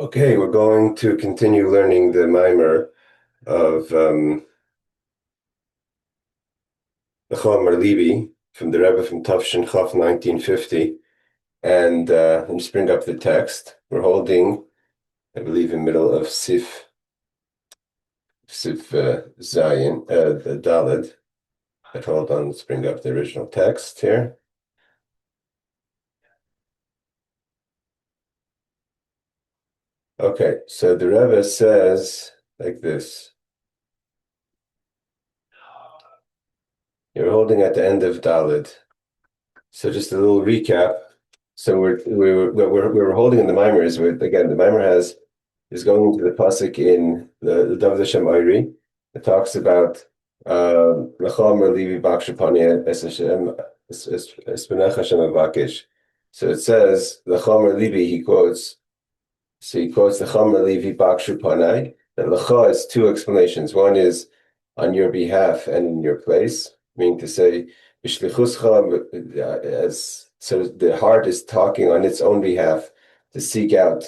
Okay, we're going to continue learning the Maamar of the Maamar from the Rebbe from Tafshin Chaf 1950, and let me just bring up the text. We're holding, I believe, in the middle of Sif Zayin, the Daled. But hold on, let's bring up the original text here. Okay, so the Rebbe says like this. You're holding at the end of Daled. So just a little recap. So we're holding in the Maamar is again the Maamar is going into the pasuk in the David Hashem Oiri. It talks about Lachomer Levi Bakshapani Es Hashem Espenech Hashem Avakish. So it says Lachomer Levi he quotes. So he quotes Lachomer Levi Bakshapani. That Lacha is two explanations. One is on your behalf and in your place, meaning to say as so the heart is talking on its own behalf to seek out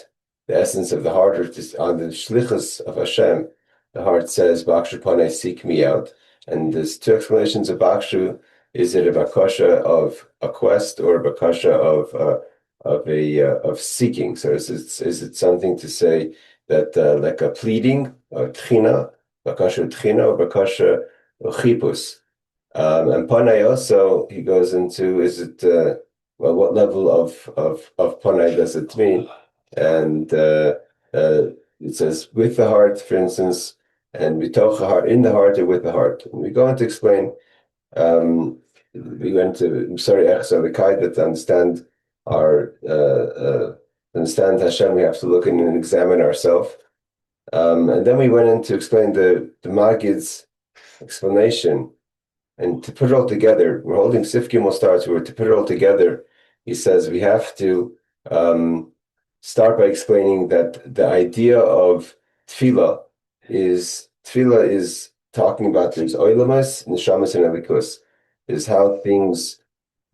the essence of the heart, or on the shlichus of Hashem. The heart says, "Bakshu panei, seek me out." And there's two explanations of bakshu. Is it a bakasha of a quest or a bakasha of seeking? So is it something to say that like a pleading, or tchina, bakasha tchina, or bakasha chipus? And panay also, he goes into, is it, what level of panay does it mean? And it says with the heart, for instance, and bitoch the heart, in the heart or with the heart. And we go on to explain, we went to, I'm sorry, the kai that to understand understand Hashem, we have to look in and examine ourselves. And then we went in to explain the Maggid's explanation. And to put it all together, we're holding Sif Gimel starts where to put it all together, he says we have to start by explaining that the idea of tefillah is talking about there's oilamas, neshamas, and elikus, is how the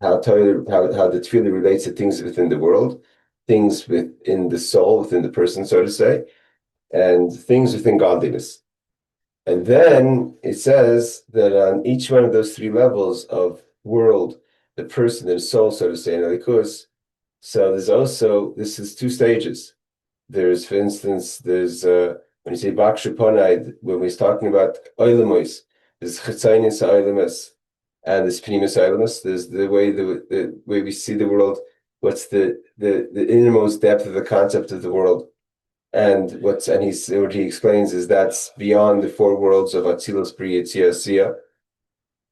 tefillah relates to things within the world, things within the soul, within the person, so to say, and things within godliness. And then it says that on each one of those three levels of world, the person, the soul, so to say, and elikus. So this is two stages. There's, for instance, when you say bakshu panai, when we're talking about oilamos, there's chetzainis oilamas, and there's pnimis oilamas. There's the way we see the world. What's the innermost depth of the concept of the world. And what he explains is that's beyond the four worlds of Atzilus, Bri, Yitzia, Asiya,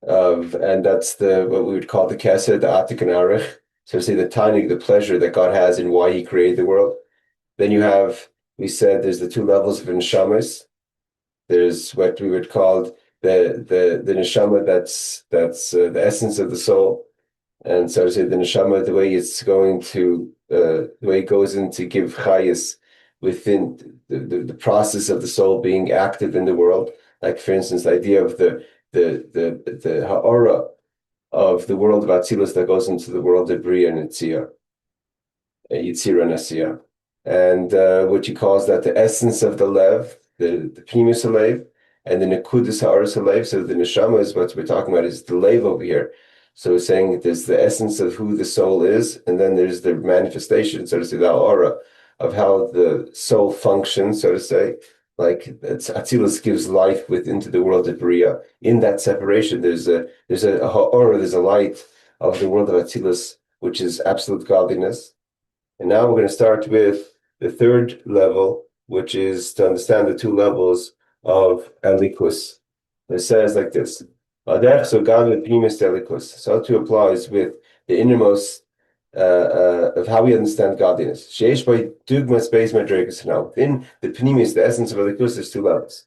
and that's what we would call the Kesed, the Atik and Arich. So to say the tanig, the pleasure that God has in why He created the world. Then you have, we said, there's the two levels of neshamas. There's what we would call the neshama that's the essence of the soul, and so to say the neshama, the way it's going to the way it goes in to give chayas within the process of the soul being active in the world. Like, for instance, the idea of the ha'ora of the world of Atzilus that goes into the world of Bria and Yitzira and Asiya. And what he calls that the essence of the lev, the pnimis lev, and the nekudus ha'aras lev. So the neshama is what we're talking about, is the lev over here. So we're saying there's the essence of who the soul is, and then there's the manifestation, so to say, the ha'ora, of how the soul functions, so to say, like Atzilus gives life into the world of Bria. In that separation, there's a ha'ora, there's a light of the world of Atzilus, which is absolute godliness. And now we're going to start with the third level, which is to understand the two levels of elikus. It says like this: so it too applies with the innermost of how we understand godliness. Sheish by dugmas beis madrigas now. Within the pnimis, the essence of elikus, there's two levels.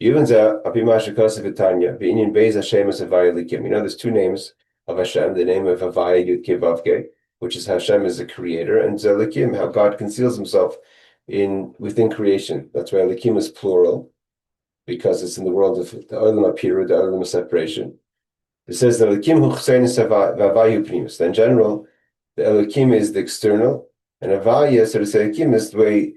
Even apimasha vitanya beinin beis Hashem as Havaya Likim. You know, there's two names of Hashem. The name of Havaya Yud Kei Vav Kei, which is Hashem as the creator, and Zelikim, how God conceals Himself within creation. That's why Elikim is plural, because it's in the world of the Olam HaPirud, the Olam of separation. It says the Elikim hu chsenis v'avayu pnimis. In general, the Elokim is the external, and Avaya, so to say, Elokim is the way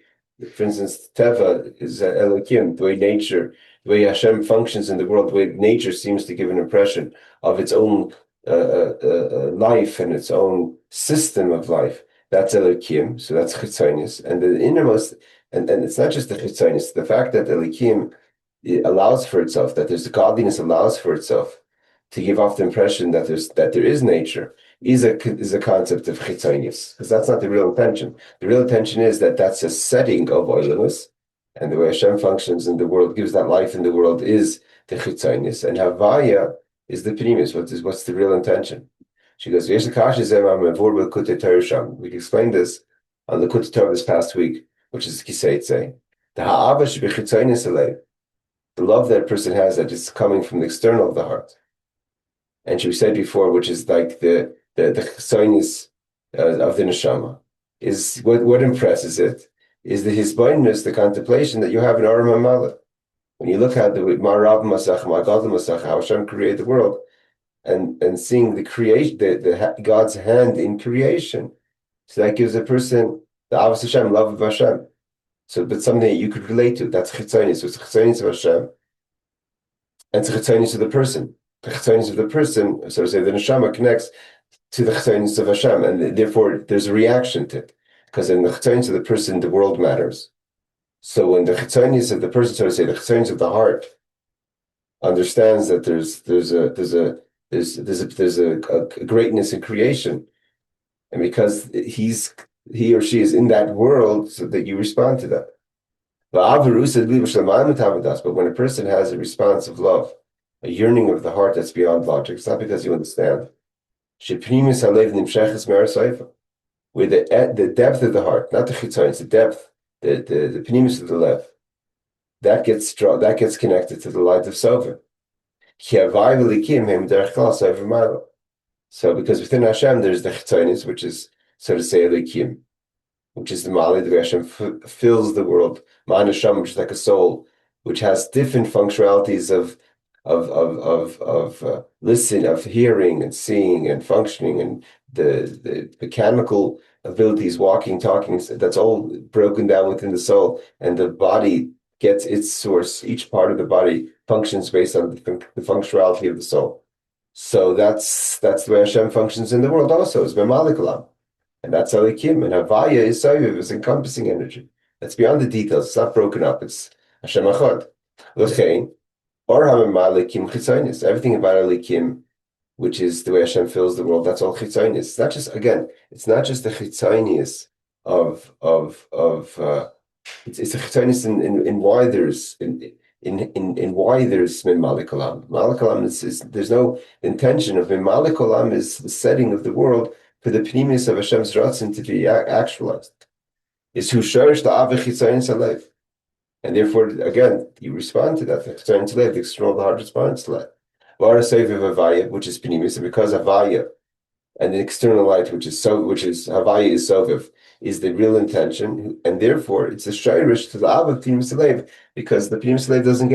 For instance, Teva is Elohim, the way nature, the way Hashem functions in the world, the way nature seems to give an impression of its own life and its own system of life. That's Elohim, so that's Chitzonis. And the innermost, and it's not just the Chitzonis, the fact that Elohim allows for itself, that there's godliness allows for itself to give off the impression that there is nature, is a concept of Chitzonis, because that's not the real intention. The real intention is that that's a setting of oiliness, and the way Hashem functions in the world, gives that life in the world, is the Chitzonis, and Havaya is the primus. What's the real intention? She goes, we explained this on the Kutei Torah this past week, which is Kiseitze. The love that a person has that is coming from the external of the heart. And she said before, which is like the chesronis of the neshama, is what impresses it is the hisbonenus, the contemplation that you have in Aram HaMaleh. When you look at the Marav Masach, Magadol Masach, how Hashem created the world, and seeing the creation, the God's hand in creation, so that gives a person the Avos Hashem, love of Hashem. So, but something that you could relate to. That's chitzonis. So it's chitzonis of Hashem, and it's chitzonis of the person. The chitzonis of the person, so to say, the neshama connects to the chitzonis of Hashem, and therefore there's a reaction to it. Because in the chitzonis of the person, the world matters. So when the chitzonis of the person, so to say, the chitzonis of the heart, understands that there's a greatness in creation, and because he or she is in that world, so that you respond to that. But when a person has a response of love, a yearning of the heart that's beyond logic, it's not because you understand. With the depth of the heart, not the chitzonis, the depth, the pnimis of the lev, that gets connected to the light of Sover. So because within Hashem there's the chitzonis, which is, so to say, Elikim, which is the Mali, the way Hashem fills the world. Man Hashem, which is like a soul, which has different functionalities of listening, of hearing and seeing and functioning, and the mechanical abilities, walking, talking. That's all broken down within the soul, and the body gets its source. Each part of the body functions based on the functionality of the soul. So that's the way Hashem functions in the world. Also, is Memalik Olam. And that's Elikim. And Havaya is Saviv, is encompassing energy. That's beyond the details. It's not broken up. It's Hashem Echad. L'chein, or HaMalikim Chitzonis. Everything about Elikim, which is the way Hashem fills the world, that's all Chitzonis. It's not just, again, it's not just the Chitzonis it's a Chitzonis in why there's in why there's Min Malik Olam. Malik Olam is there's no intention of Min Malik Olam is the setting of the world for the pnimis of Hashem's Ratzin to be actualized. Is who sharish the Aveh Chitzonis Alev. And therefore, again, you respond to that. The Chitzonis Alev, the external of the heart responds to that. V'ara Seviv Havaya, which is pnimis, and because Havaya and the external light, which is Havaya is Soviv, is the real intention, and therefore it's a shayrish to the Avah Pnimis Alev, because the Pnimis Alev doesn't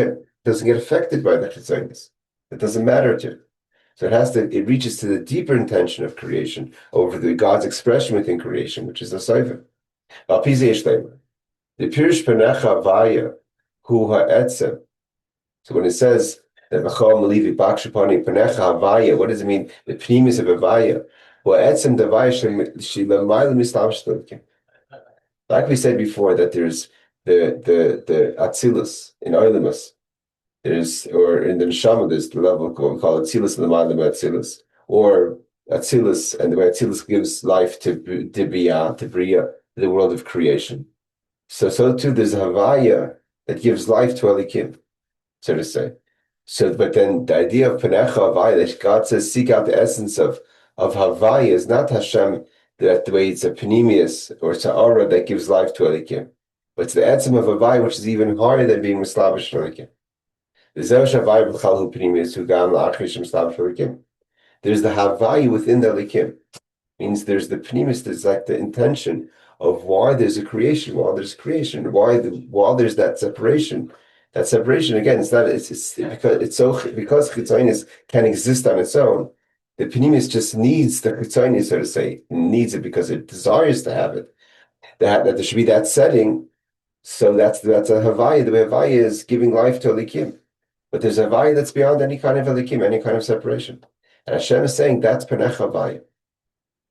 get affected by the Chitzonis. It doesn't matter to it. So it reaches to the deeper intention of creation over the God's expression within creation, which is the Soviv. The Pirush Penecha Havaya Hu Ha'etzem. So when it says that V'chol Melivi Bakshapani Penecha Havaya, what does it mean? The Pnimis of Havaya. Like we said before, that there's the Atzilus in Oilimus, or in the Neshama, there's the level we call Atzilus and the Malam Atzilus, or Atzilus, and the way Atzilus gives life to Bria, the world of creation. So too there's a Havaya that gives life to Elikim, so to say. So, but then the idea of Panecha Havaya, that God says, seek out the essence of Havaya, is not Hashem, that the way it's a Panemius or Sa'ara that gives life to Elikim, but it's the Etzem of Havaya, which is even higher than being Mislavish Elikim. There's the Havaya within the Elikim. Means there's the Panemius, there's like the intention of why there's a creation, while there's creation, while there's that separation. That separation, again, it's because Chitzonis can exist on its own. The Pnimis just needs the Chitzonis, so to say, needs it because it desires to have it. That there should be that setting So that's a Havaya. The way Havaya is giving life to Elikim. But there's a Havaya that's beyond any kind of Elikim, any kind of separation. And Hashem is saying that's Penecha Havaya.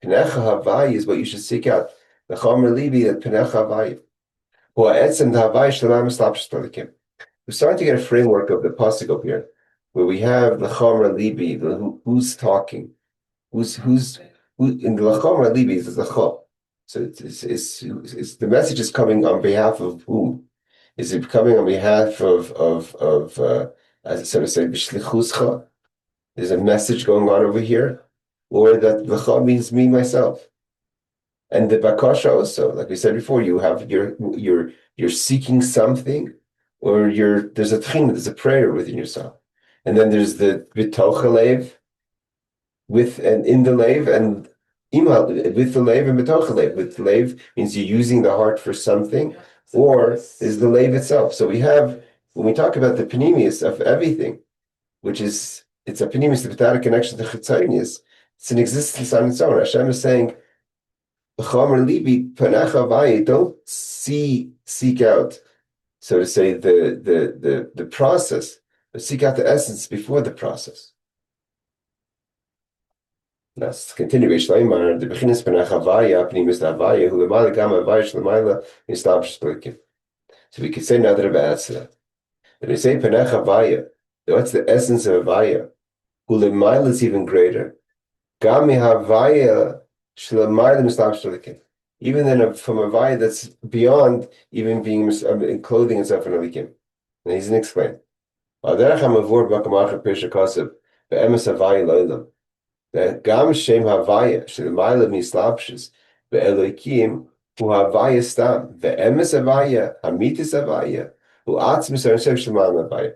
Penecha Havaya is what you should seek out. The Chomer Libi, that Penecha Havaya. We're starting to get a framework of the pasuk up here, where we have the Chomer Libi, who's talking, who in the Chomer Libi is the Chom. So it's the message is coming on behalf of whom? Is it coming on behalf of as I sort of say, B'shlichuscha? There's a message going on over here, or that the Chom means me myself. And the bakasha also, like we said before, you have you're seeking something, or there's a tchina, there's a prayer within yourself, and then there's the bitocha leiv with and in the leiv and ima with the leiv and bitocha leiv. With leiv means you're using the heart for something, or is the leiv itself. So we have when we talk about the panemius of everything, which is it's a panemius without a connection to chitzonius. It's an existence on its own. Hashem is saying. Don't seek out, so to say, the process, but seek out the essence before the process. Let's continue. So we could say another about that. When we say Panach Havaya, what's the essence of Havaya? Ulemayla is even greater. Gami Havaya. Even then, from a vaya that's beyond even being clothing itself in alikim, and he's going to explain. That gam shem havaya shlemayla mislapshis beelokim hu havaya stam ve'emes havaya hamitis havaya hu atzmis arshem shlemayla havaya.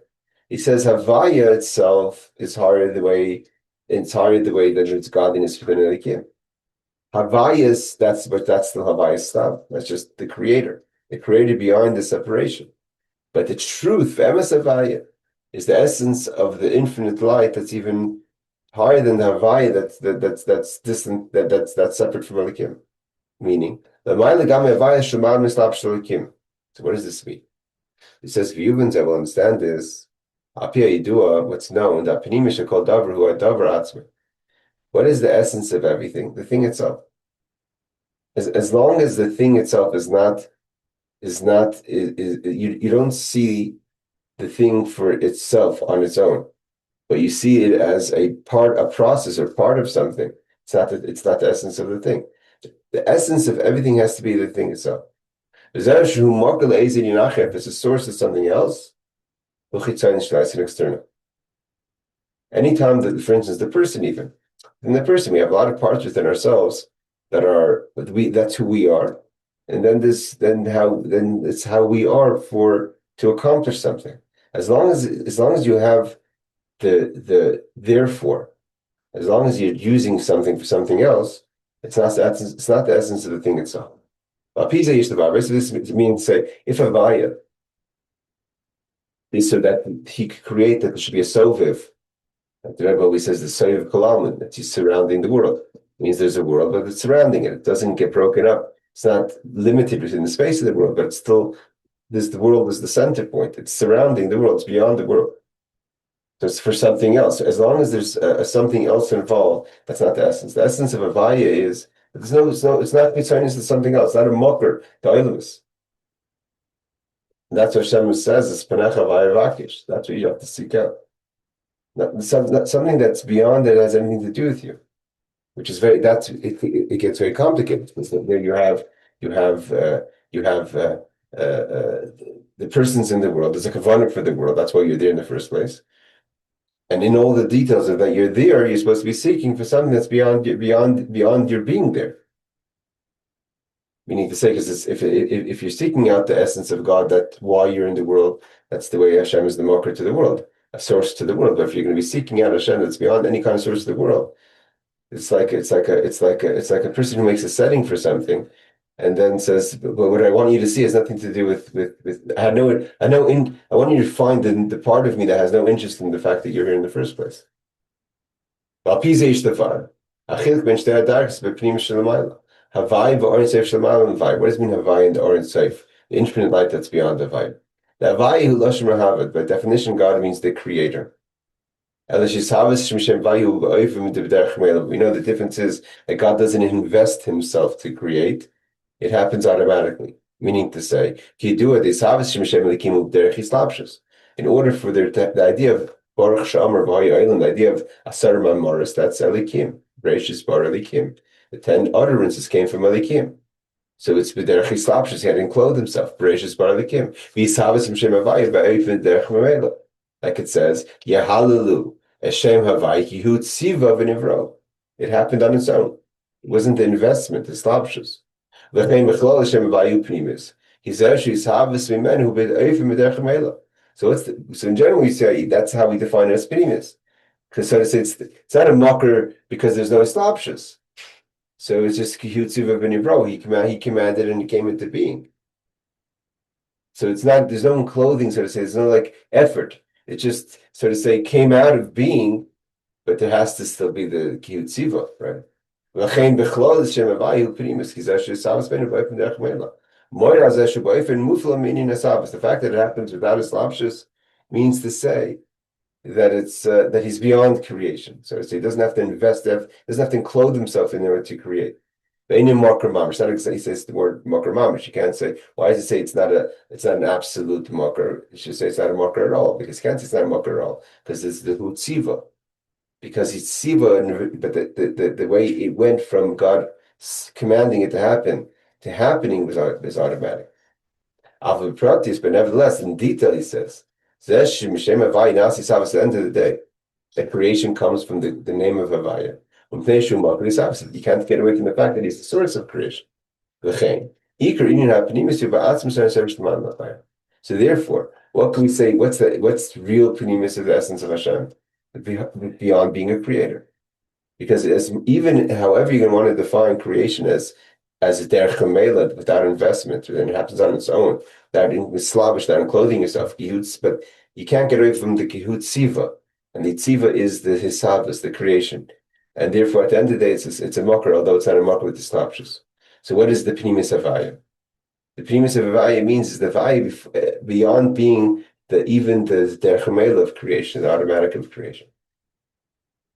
He says havaya itself is hard the way that it's godliness within alikim. Havayas, that's the Havaya stuff. That's just the creator beyond the separation. But the truth, Emes Havaya, is the essence of the infinite light that's even higher than the Havaya that's distant, that's separate from Elikim. Meaning, so what does this mean? It says, V'yuvens, I will understand this. Apia Yidua, what's known, that Penimisha called Davar, who are Davar Atzmi. What is the essence of everything? The thing itself. As long as the thing itself you don't see the thing for itself on its own, but you see it as a process or part of something. It's not the essence of the thing. The essence of everything has to be the thing itself. If it's a source of something else, it's an external. Anytime that, for instance, the person even. In the person, we have a lot of parts within ourselves that's who we are. And then it's how we are to accomplish something. As long as you have the therefore, as long as you're using something for something else, it's not the essence of the thing itself. So this means say if a vaya is so that he could create that there should be a soviv. The Rebbe always says the soviv kolaman, that he's surrounding the world. It means there's a world, but it's surrounding it. It doesn't get broken up. It's not limited within the space of the world, but it's still the world is the center point. It's surrounding the world. It's beyond the world. So it's for something else. As long as there's something else involved, that's not the essence. The essence of a vaya is it's not concerning to something else. It's not a mocker to oilus. That's what Hashem says. It's panecha vaya vakish. That's what you have to seek out. Not something that's beyond that has anything to do with you, which is it gets very complicated. There you have the persons in the world. There's a kavanah for the world. That's why you're there in the first place. And in all the details of that you're there, you're supposed to be seeking for something that's beyond your being there. Meaning to say, because if you're seeking out the essence of God, that why you're in the world, that's the way Hashem is the mocker to the world, a source to the world. But if you're going to be seeking out Hashem that's beyond any kind of source of the world, it's like a person who makes a setting for something, and then says, "But what I want you to see has nothing to do with I want you to find the part of me that has no interest in the fact that you're here in the first place." What does it mean Havai and the Oren Seif? the infinite light that's beyond the Havaya. The Havaya hu Lashon Rahavad, by definition, God means the creator. We know the difference is that God doesn't invest himself to create. It happens automatically. Meaning to say, in order for the idea of Baruch Shamar V'Haya, the idea of Asar Maamaris, that's Elikim, Reishis Bar Elikim. The 10 utterances came from Elikim. So it's B'derech Hislapshus, he had to enclothe himself, Reishis Bar Elikim. V'Yishavas M'Shem Havaya Ba'Eifin Derech Mamela. Like it says, Yahalalu, Hashem Havaya, Ki Hu Tziva V'Nivro. It happened on its own. It wasn't the investment, the slapshus. So in general we say that's how we define it as pnimis. Because so to say it's not a mocker because there's no slapshus. So it's just kihutziva v'nivro. He commanded and it came into being. So it's not, there's no clothing, so to say, there's no like effort. It just, so to say, came out of being, but there has to still be the kihutziva, right? The fact that it happens without a slapshus means to say that it's that he's beyond creation. So he doesn't have to invest, doesn't have to enclothe himself in order to create. He says the word makar mamish. You can't say, why does it say it's not an absolute makar? It should say it's not a makar at all, because you can't say it's not a makar at all, because it's the hutziva. Because it's siva, but the way it went from God commanding it to happen to happening was automatic. But nevertheless, in detail, he says, at the end of the day, that creation comes from the name of Havaya. You can't get away from the fact that he's the source of creation. So therefore, what can we say? What's the real pnimis of the essence of Hashem? Beyond being a creator, because even however you're going to want to define creation as a derech hamela without investment, and it happens on its own, without slavish, without clothing yourself, but you can't get away from the kihut tziva, and the tziva is the hisavas, the creation, and therefore at the end of the day it's a makar, although it's not a makar with the slapshus. So what is the pnimis havaya? The pnimis of havaya means is the havaya beyond being even the derech hamela of creation, the automatic of creation.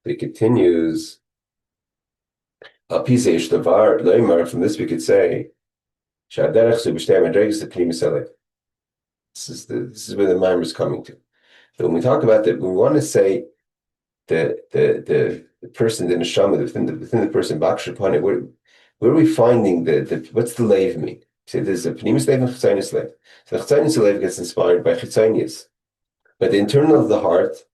It continues. From this we could say, this is where the Maamar is coming to. So when we talk about that, we want to say the person, the neshama within the person, where are we finding what's the leiv mean? So there's a pnimis leiv and chitzainus leiv. So the chitzainus leiv gets inspired by chitzainus, but the internal of the heart,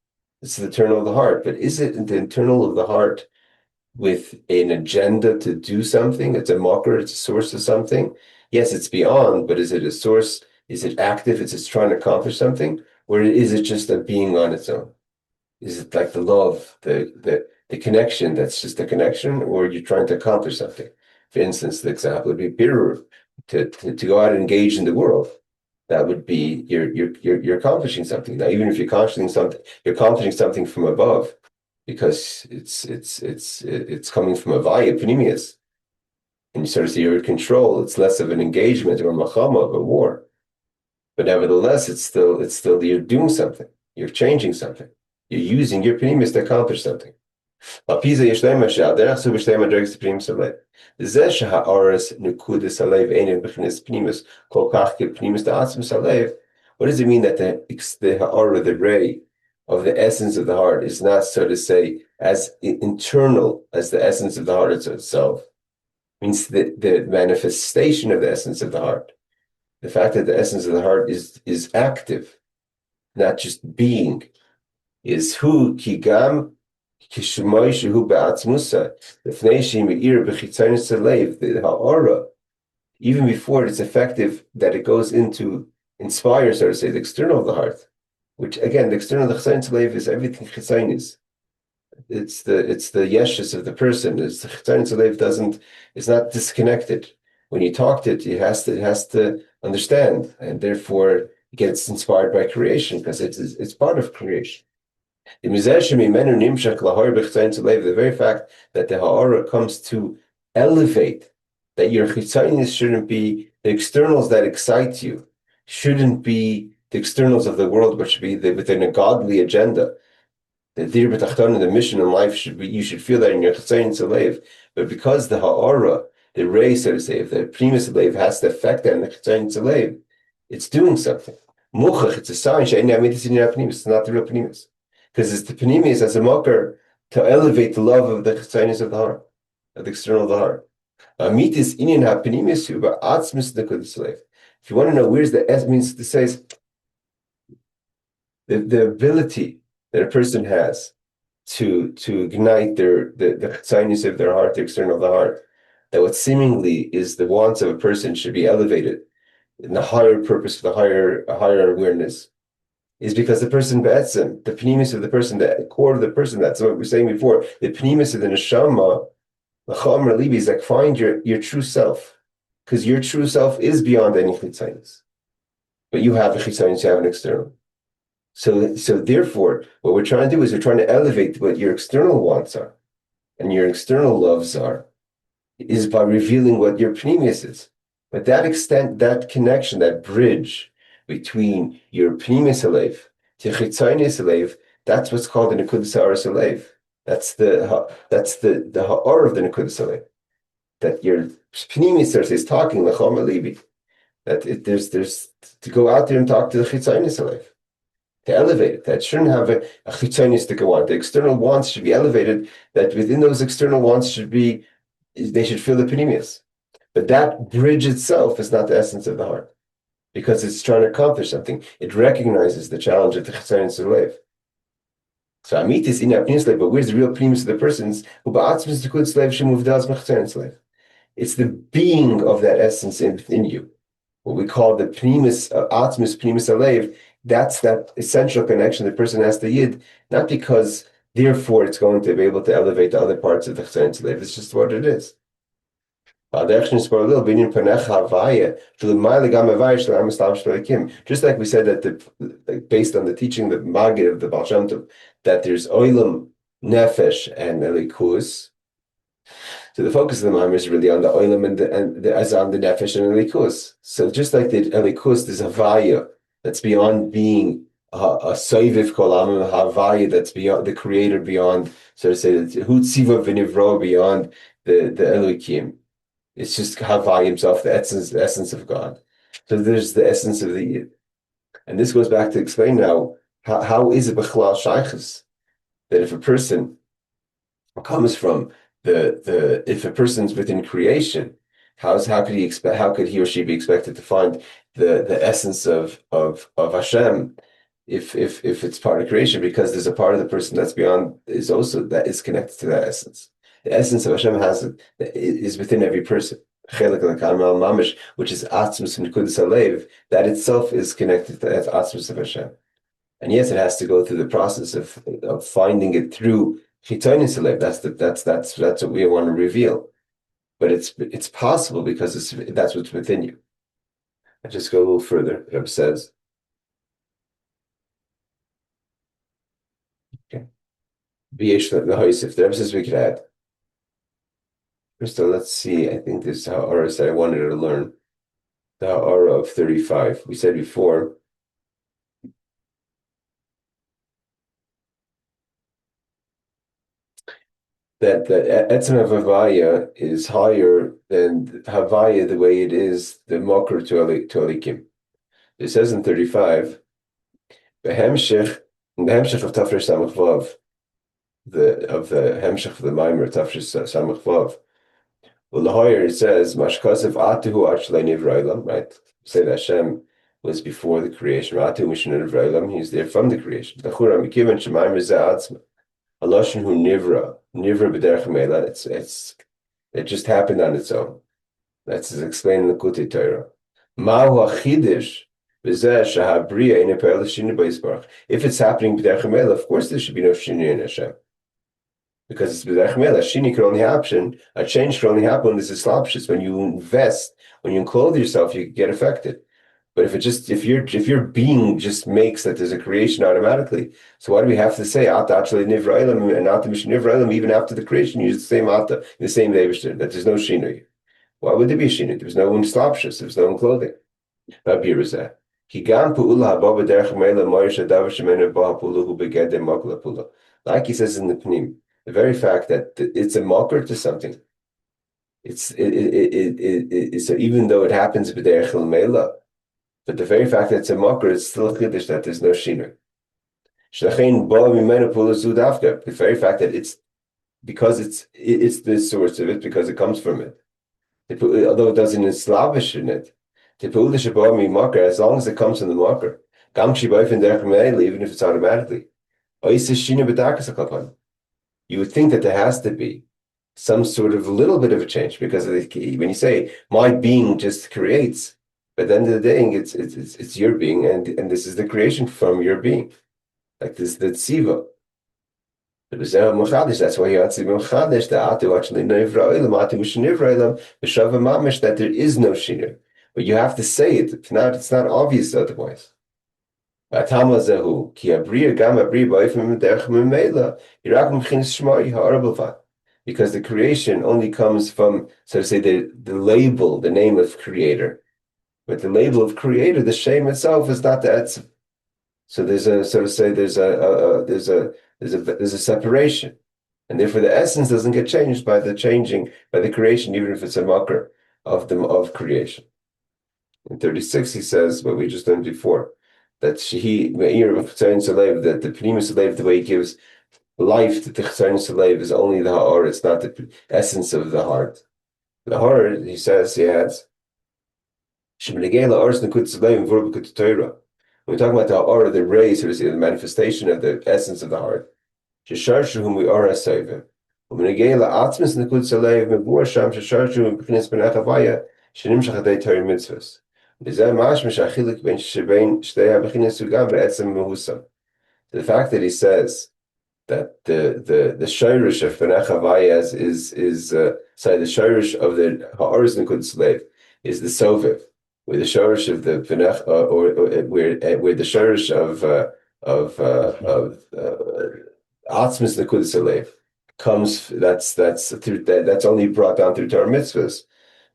it's the internal of the heart. But is it the internal of the heart with an agenda to do something? It's a makar, it's a source of something. Yes, it's beyond, but is it a source? Is it active? Is it trying to accomplish something? Or is it just a being on its own? Is it like the love, the connection that's just a connection, or you're trying to accomplish something? For instance, the example would be birur, to go out and engage in the world. That would be you're accomplishing something. Now, even if you're accomplishing something from above, because it's coming from a vaya pnimius, and you sort of see you're in control. It's less of an engagement or machama of a war, but nevertheless, it's still you're doing something. You're changing something. You're using your pnimius to accomplish something. What does it mean that the ha'ara, the ray of the essence of the heart, is not, so to say, as internal as the essence of the heart itself? Means the manifestation of the essence of the heart, the fact that the essence of the heart is active, not just being, is hu kigam. The ha'ara, even before it's effective, that it goes into inspire, so to say, the external of the heart, which again, the external of the chitzanis leiv is everything chitzanis. It's the yeshus of the person. It's the chitzanis leiv it's not disconnected. When you talk to it, it has to understand, and therefore it gets inspired by creation, because it's part of creation. The very fact that the ha'ara comes to elevate that your chitzonis shouldn't be the externals that excite you, shouldn't be the externals of the world, but should be within a godly agenda. The dir b'tachton, the mission in life should be, you should feel that in your chitzonis alev. But because the ha'ara, the ray, so to say, if the primus alev has the effect that in the chitzonis alev, it's doing something. Muchach, it's a sign, it's not the real pnimis. Because it's the pnimis as a mocker to elevate the love of the chitzonis of the heart, of the external of the heart. If you want to know where's the S means to say the ability that a person has to ignite the chitzonis of their heart, the external of the heart, that what seemingly is the wants of a person should be elevated in the higher purpose, the higher awareness, is because the person be'etzem, the pnimis of the person, the core of the person, that's what we were saying before, the pnimis of the neshama, the Maamar Libi is like find your true self, because your true self is beyond any chitzonis. But you have a chitzonis, you have an external. So therefore, what we're trying to do is we're trying to elevate what your external wants are, and your external loves are, is by revealing what your pnimius is. But that extent, that connection, that bridge between your pnimius alev to chitzonis alev, that's what's called the nekudas ha'aras alev. That's the ha'or of the nekudas alev. That your pnimis is talking l'chom alibi. That there's to go out there and talk to the chitzonis alev, to elevate it. That shouldn't have a chitzonis to go on. The external wants should be elevated. That within those external wants they should feel the pnimius. But that bridge itself is not the essence of the heart, because it's trying to accomplish something. It recognizes the challenge of the chitzonis alev. So amit is in apnis slave, but where's the real primus of the persons? It's the being of that essence within you. What we call the primus, atmis primus alev. That's that essential connection the person has to yid, not because therefore it's going to be able to elevate the other parts of the chitzonis alev. It's just what it is. Just like we said that based on the teaching, the Magid of the Baal Shem Tov, that there's oilam, nefesh, and elikus. So the focus of the Maamar is really on the oilam and on the nefesh and elikus. So just like the elikus, there's a havaya that's beyond being a soiviv kolam, a havaya that's beyond the creator, beyond, so to say, hu tziva v'nivro, beyond the Elokim. It's just Havai himself, the essence of God. So there's the essence of the Yid. And this goes back to explain now, how is it B'chlal Shaychus, that if a person comes from if a person's within creation, how could he or she be expected to find the essence of Hashem if it's part of creation? Because there's a part of the person that's beyond, that is connected to that essence. The essence of Hashem is within every person. Which is Atzmus and Nekudas Alev, that itself is connected to that Atzmus of Hashem. And yes, it has to go through the process of finding it through Chitonis Alev. That's what we want to reveal. But it's possible because that's what's within you. I just go a little further. Rebbe says, okay. The Rebbe says we could add. First of all, let's see. I think this is how Ha'ara said I wanted to learn. The Ha'ara of 35. We said before that Etzem of Havaya is higher than Havaya the way it is the Mokr to Alikim. It says in 35, in the Hemshech of Tafresh Samach Vav, of the Hemshech of the Maamar Tafresh Samach Vav. Well, the higher it says, Mashkasev Atuhu Achlei Nivrailam, right? Say that Hashem was before the creation. Atuhu Mishnah Nivrailam, he's there from the creation. The Chura Mikivan Shemaim Rizah Aloshin Hu Nivra B'derech Meila. It just happened on its own. That's explained in the Kutei Torah. Mahu Achidish B'zeh Shahabriya Eine Pe'el Shinu B'Yisbarach. If it's happening B'derech Meila, of course there should be no Shinu in Hashem. Because it's B'derech Meila. Shini can only happen, a change can only happen when there's a slapshus. When you invest, when you clothe yourself, you get affected. But if your being just makes that there's a creation automatically, so why do we have to say Ata actually Nivrailam and Ata Mish Nivrailam even after the creation? Use the same Ata, the same Eibishter, that there's no Shinui. Why would there be a shina? There was no slopshus, there was no clothing. Rabbi Yeruza. Like he says in the Pnim, the very fact that it's a mocker to something. So even though it happens b'derech l'meila, but the very fact that it's a mocker, it's still a chiddush that there's no shiner. The very fact that it's because it's the source of it, because it comes from it. Although it doesn't slavish in it, as long as it comes from the mocker, even if it's automatically. You would think that there has to be some sort of little bit of a change, because when you say my being just creates, but at the end of the day, it's your being, and this is the creation from your being, like this the tziva. That's why he answered that there is no shiner, but you have to say it. If not, it's not obvious otherwise. Because the creation only comes from, so to say, the label, the name of creator. But the label of creator, the shame itself is not the etzem. So there's a, so to say, there's a separation, and therefore the essence doesn't get changed by the creation, even if it's a makar of creation. In 36, he says what we just done before, that that the pnimis alev, the way he gives life to the closeness is only the ha'or, it's not the essence of the heart. The heart, he says, he adds, when we're talking about the ha'or, the ray, so to say, the manifestation of the essence of the heart, whom we are as Saiva. The fact that he says that the shirish of Benach Havaya is the shirish of the Ha'arz Nikud Slave is the Soviv, where the shirish of the Benach, or where the shirish of Atzmis Nikud Slave comes. That's only brought down through Torah mitzvahs.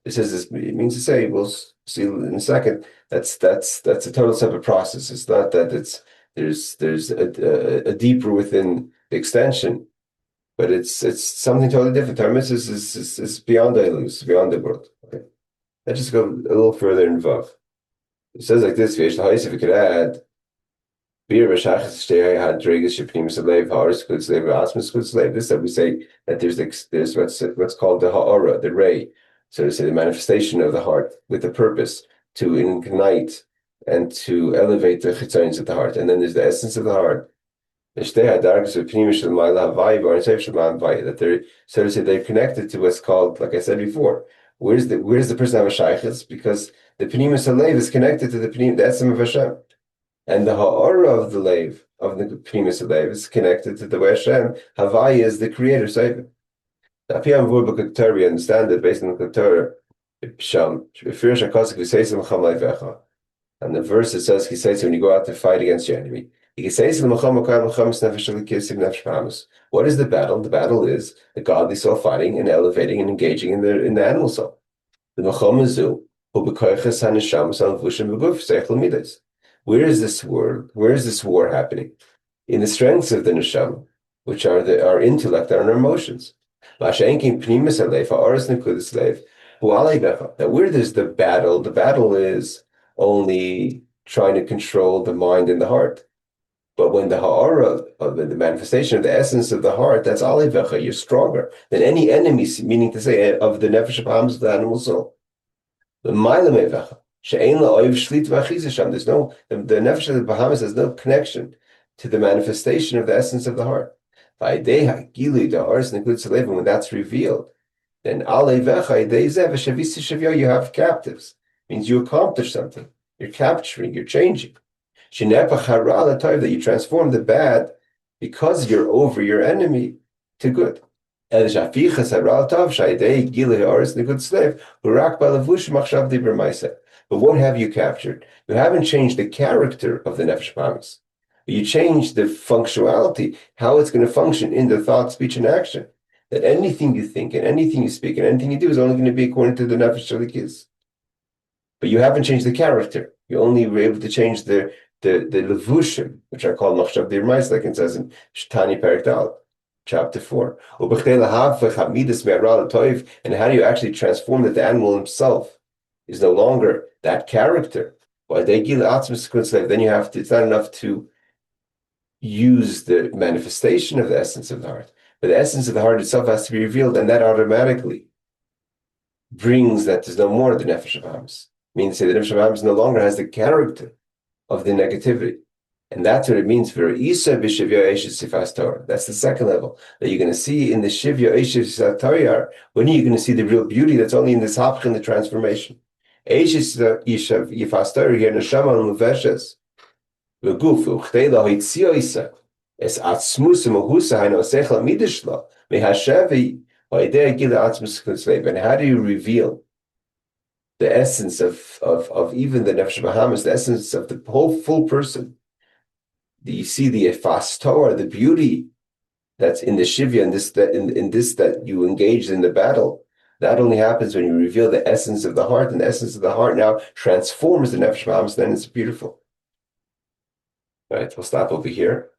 It says this. It means to say, we'll see in a second. That's a total separate process. It's not that there's a deeper within the extension, but it's something totally different. Torah mitzvahs is beyond the Elul, it's beyond the world. Okay, let's just go a little further in Vav. It says like this: if we could add. This that we say that there's what's called the ha'ara, the ray, so to say, the manifestation of the heart with the purpose to ignite and to elevate the chitzonos of the heart. And then there's the essence of the heart. That they're, so to say, they're connected to what's called, like I said before, where's the person have a shaykhs? Because the pnimis halev is connected to the essence of Hashem. And the ha'ara of the leiv, of the pnimis leiv, is connected to the way Hashem, Havaya is the creator, Sefer. Now, we understand that based on the Torah, and the verse it says, when you go out to fight against your enemy, what is the battle? The battle is the godly soul fighting and elevating and engaging in the animal soul. The Where is this war happening? In the strengths of the neshama, which are our intellect and our emotions. That where there's the battle is only trying to control the mind and the heart. But when the ha'ara, the manifestation of the essence of the heart, that's alevecha, you're stronger than any enemy, meaning to say, of the nefesh of the animal soul. The mailamevecha. There's no, the nefesh of the Bahamas has no connection to the manifestation of the essence of the heart. When that's revealed, then you have captives. Means you accomplish something. You're capturing, you're changing. That you transform the bad because you're over your enemy to good. But what have you captured? You haven't changed the character of the Nefesh Bahamas. You changed the functionality, how it's going to function in the thought, speech, and action. that anything you think and anything you speak and anything you do is only going to be according to the nefesh shalikis. But you haven't changed the character. You only were able to change the levushim, which are called machshav dirmais, like it says in Shtani Perek Dal, chapter 4. And how do you actually transform that the animal himself is no longer that character? Then you have to, it's not enough to use the manifestation of the essence of the heart, but the essence of the heart itself has to be revealed, and that automatically brings that there's no more the nefesh of Hams. Meaning to say the nefesh of Hams no longer has the character of the negativity. And that's what it means for Isa b'shivya eshes sifas Torah. That's the second level that you're going to see in the shivya eshes sifas Torah. When are you going to see the real beauty that's only in this hapch in the transformation? Eshes sifas Torah here neshama l'muveshes l'guf u'chtei lahitzio isa es atzmus u'mahusa haino sechla midishla mehashevi ha'idei gila atzmus kutzlev. And how do you reveal the essence of even the nefesh Bahamas, the essence of the whole full person? You see the efas Torah, the beauty that's in the shivya, in this that you engaged in the battle. That only happens when you reveal the essence of the heart, and the essence of the heart now transforms the nefesh Bahamas. Then it's beautiful. All right, we'll stop over here,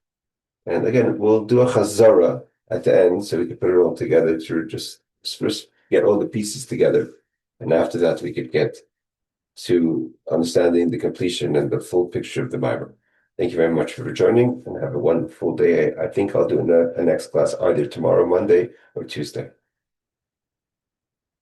and again we'll do a chazara at the end, so we can put it all together to just first get all the pieces together. And after that, we could get to understanding the completion and the full picture of the Maamar. Thank you very much for joining, and have a wonderful day. I think I'll do a next class either tomorrow, Monday, or Tuesday.